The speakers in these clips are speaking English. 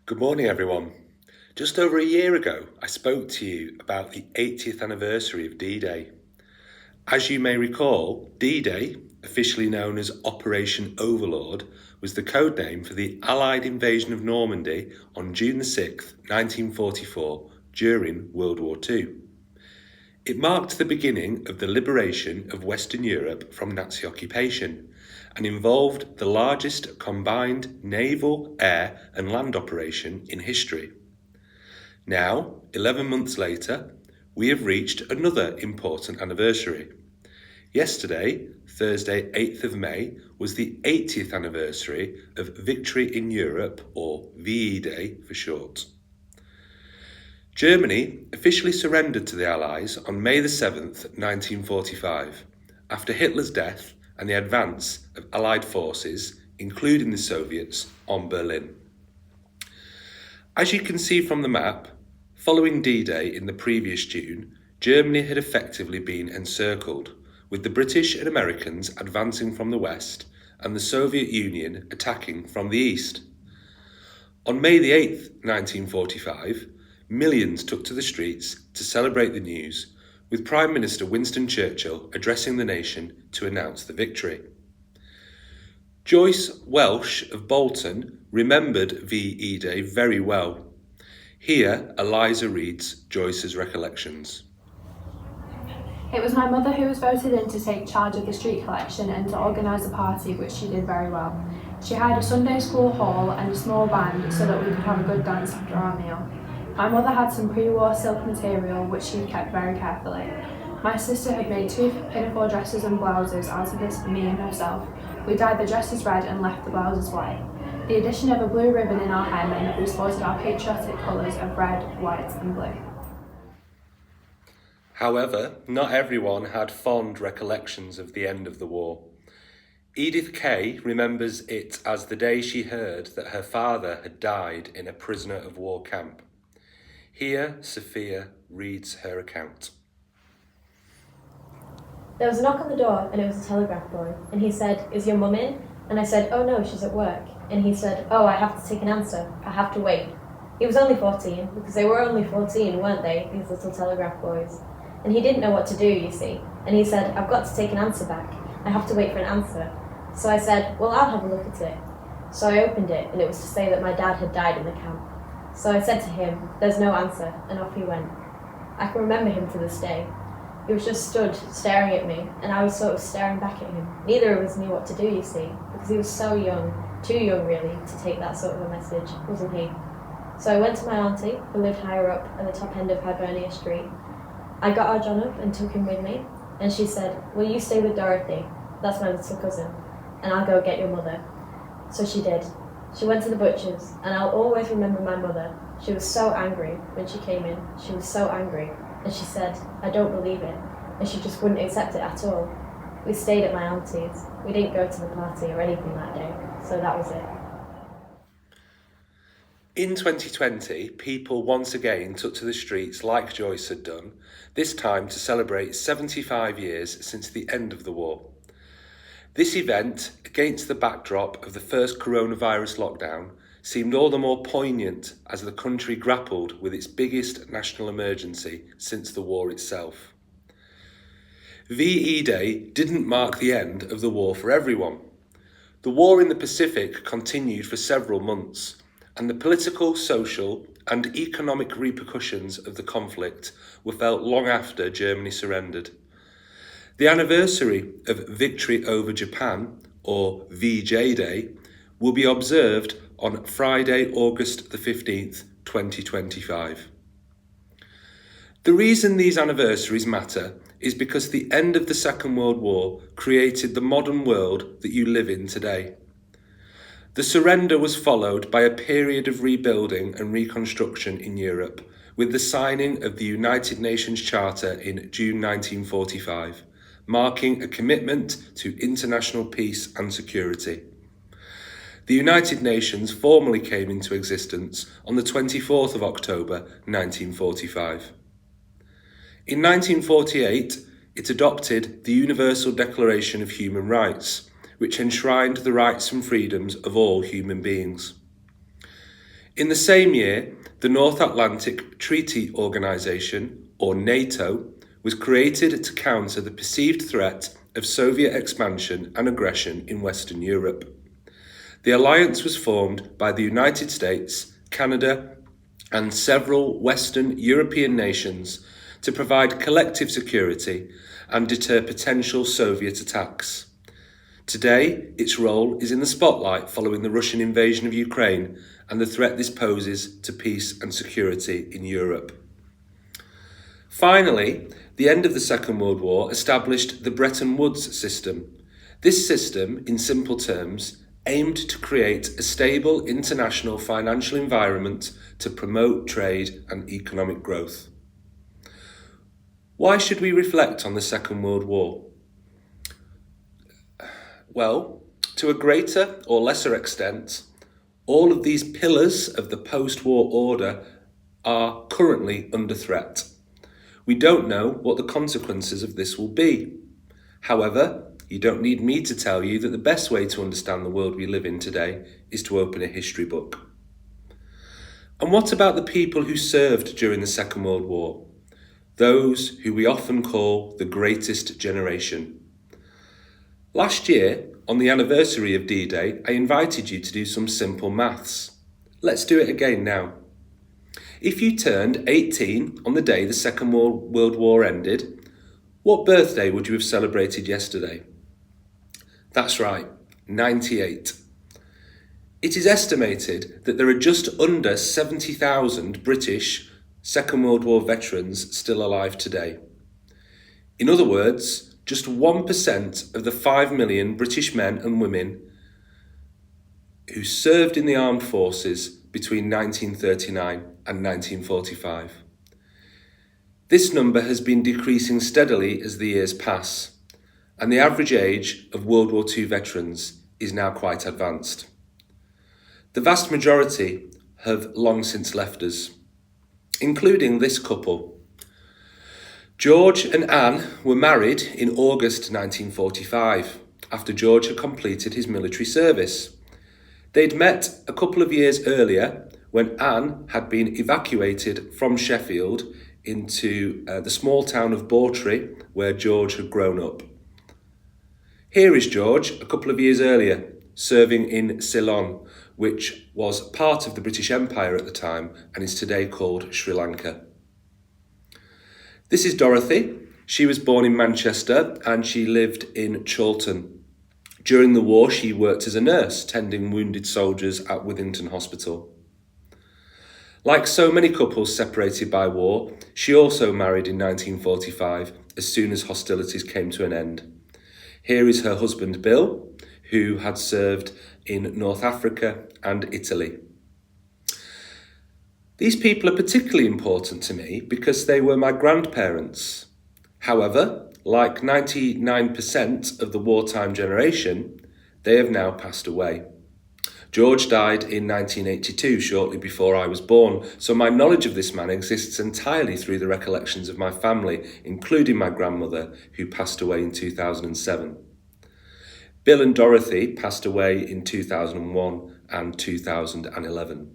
Good morning, everyone. Just over a year ago, I spoke to you about the 80th anniversary of D-Day. As you may recall, D-Day, officially known as Operation Overlord, was the codename for the Allied invasion of Normandy on June 6, 1944, during World War II. It marked the beginning of the liberation of Western Europe from Nazi occupation and involved the largest combined naval, air and land operation in history. Now, 11 months later, we have reached another important anniversary. Yesterday, Thursday 8th of May, was the 80th anniversary of Victory in Europe, or VE Day for short. Germany officially surrendered to the Allies on May the 7th, 1945, after Hitler's death and the advance of Allied forces, including the Soviets, on Berlin. As you can see from the map, following D-Day in the previous June, Germany had effectively been encircled, with the British and Americans advancing from the west and the Soviet Union attacking from the east. On May the 8th, 1945, millions took to the streets to celebrate the news, with Prime Minister Winston Churchill addressing the nation to announce the victory. Joyce Welsh of Bolton remembered VE Day very well. Here, Eliza reads Joyce's recollections. It was my mother who was voted in to take charge of the street collection and to organise a party, which she did very well. She hired a Sunday school hall and a small band so that we could have a good dance after our meal. My mother had some pre-war silk material which she kept very carefully. My sister had made 2 pinafore dresses and blouses out of this for me and herself. We dyed the dresses red and left the blouses white. The addition of a blue ribbon in our hair meant that we sported our patriotic colours of red, white and blue. However, not everyone had fond recollections of the end of the war. Edith Kay remembers it as the day she heard that her father had died in a prisoner of war camp. Here, Sophia reads her account. There was a knock on the door and it was a telegraph boy, and he said, "Is your mum in?" And I said, "Oh no, she's at work." And he said, "Oh, I have to take an answer. I have to wait." He was only 14, because they were only 14, weren't they, these little telegraph boys? And he didn't know what to do, you see. And he said, "I've got to take an answer back. I have to wait for an answer." So I said, "Well, I'll have a look at it." So I opened it, and it was to say that my dad had died in the camp. So I said to him, "There's no answer," and off he went. I can remember him to this day. He was just stood staring at me, and I was sort of staring back at him. Neither of us knew what to do, you see, because he was so young, too young really, to take that sort of a message, wasn't he? So I went to my auntie, who lived higher up at the top end of Hibernia Street. I got our John up and took him with me, and she said, "Will you stay with Dorothy, that's my little cousin, and I'll go get your mother." So she did. She went to the butcher's, and I'll always remember my mother. She was so angry when she came in. She was so angry. And she said, "I don't believe it." And she just wouldn't accept it at all. We stayed at my auntie's. We didn't go to the party or anything that day. So that was it. In 2020, people once again took to the streets like Joyce had done, this time to celebrate 75 years since the end of the war. This event, against the backdrop of the first coronavirus lockdown, seemed all the more poignant as the country grappled with its biggest national emergency since the war itself. VE Day didn't mark the end of the war for everyone. The war in the Pacific continued for several months, and the political, social, and economic repercussions of the conflict were felt long after Germany surrendered. The anniversary of Victory over Japan, or VJ Day, will be observed on Friday, August the 15th, 2025. The reason these anniversaries matter is because the end of the Second World War created the modern world that you live in today. The surrender was followed by a period of rebuilding and reconstruction in Europe, with the signing of the United Nations Charter in June 1945, marking a commitment to international peace and security. The United Nations formally came into existence on the 24th of October 1945. In 1948, it adopted the Universal Declaration of Human Rights, which enshrined the rights and freedoms of all human beings. In the same year, the North Atlantic Treaty Organization, or NATO, was created to counter the perceived threat of Soviet expansion and aggression in Western Europe. The alliance was formed by the United States, Canada, and several Western European nations to provide collective security and deter potential Soviet attacks. Today, its role is in the spotlight following the Russian invasion of Ukraine and the threat this poses to peace and security in Europe. Finally, the end of the Second World War established the Bretton Woods system. This system, in simple terms, aimed to create a stable international financial environment to promote trade and economic growth. Why should we reflect on the Second World War? Well, to a greater or lesser extent, all of these pillars of the post-war order are currently under threat. We don't know what the consequences of this will be. However, you don't need me to tell you that the best way to understand the world we live in today is to open a history book. And what about the people who served during the Second World War? Those who we often call the greatest generation. Last year, on the anniversary of D-Day, I invited you to do some simple maths. Let's do it again now. If you turned 18 on the day the Second World War ended, what birthday would you have celebrated yesterday? That's right, 98. It is estimated that there are just under 70,000 British Second World War veterans still alive today. In other words, just 1% of the 5 million British men and women who served in the armed forces between 1939 and 1945. This number has been decreasing steadily as the years pass, and the average age of World War II veterans is now quite advanced. The vast majority have long since left us, including this couple. George and Anne were married in August 1945, after George had completed his military service. They'd met a couple of years earlier when Anne had been evacuated from Sheffield into the small town of Bawtry, where George had grown up. Here is George a couple of years earlier, serving in Ceylon, which was part of the British Empire at the time and is today called Sri Lanka. This is Dorothy. She was born in Manchester and she lived in Chorlton. During the war, she worked as a nurse, tending wounded soldiers at Withington Hospital. Like so many couples separated by war, she also married in 1945 as soon as hostilities came to an end. Here is her husband Bill, who had served in North Africa and Italy. These people are particularly important to me because they were my grandparents. However, like 99% of the wartime generation, they have now passed away. George died in 1982, shortly before I was born, so my knowledge of this man exists entirely through the recollections of my family, including my grandmother, who passed away in 2007. Bill and Dorothy passed away in 2001 and 2011.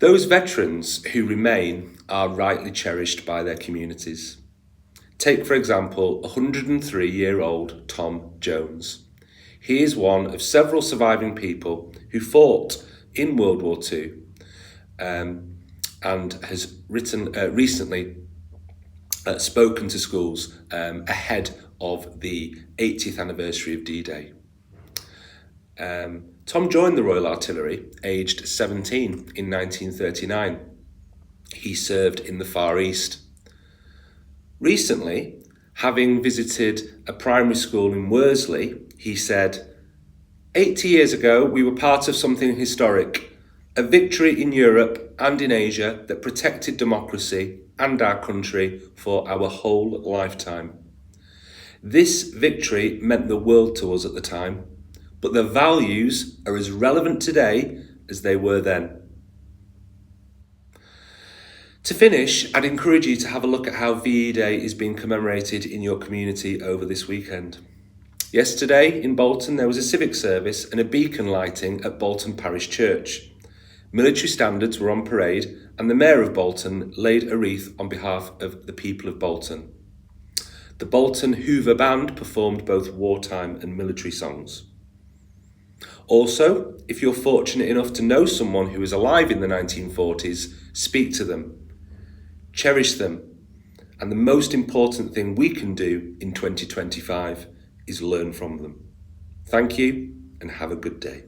Those veterans who remain are rightly cherished by their communities. Take, for example, 103-year-old Tom Jones. He is one of several surviving people who fought in World War II and has recently spoken to schools ahead of the 80th anniversary of D-Day. Tom joined the Royal Artillery aged 17 in 1939. He served in the Far East. Recently, having visited a primary school in Worsley, he said, 80 years ago, we were part of something historic, a victory in Europe and in Asia that protected democracy and our country for our whole lifetime. This victory meant the world to us at the time, but the values are as relevant today as they were then. To finish, I'd encourage you to have a look at how VE Day is being commemorated in your community over this weekend. Yesterday in Bolton there was a civic service and a beacon lighting at Bolton Parish Church. Military standards were on parade, and the Mayor of Bolton laid a wreath on behalf of the people of Bolton. The Bolton Hoover Band performed both wartime and military songs. Also, if you're fortunate enough to know someone who was alive in the 1940s, speak to them, cherish them, and the most important thing we can do in 2025 is learn from them. Thank you and have a good day.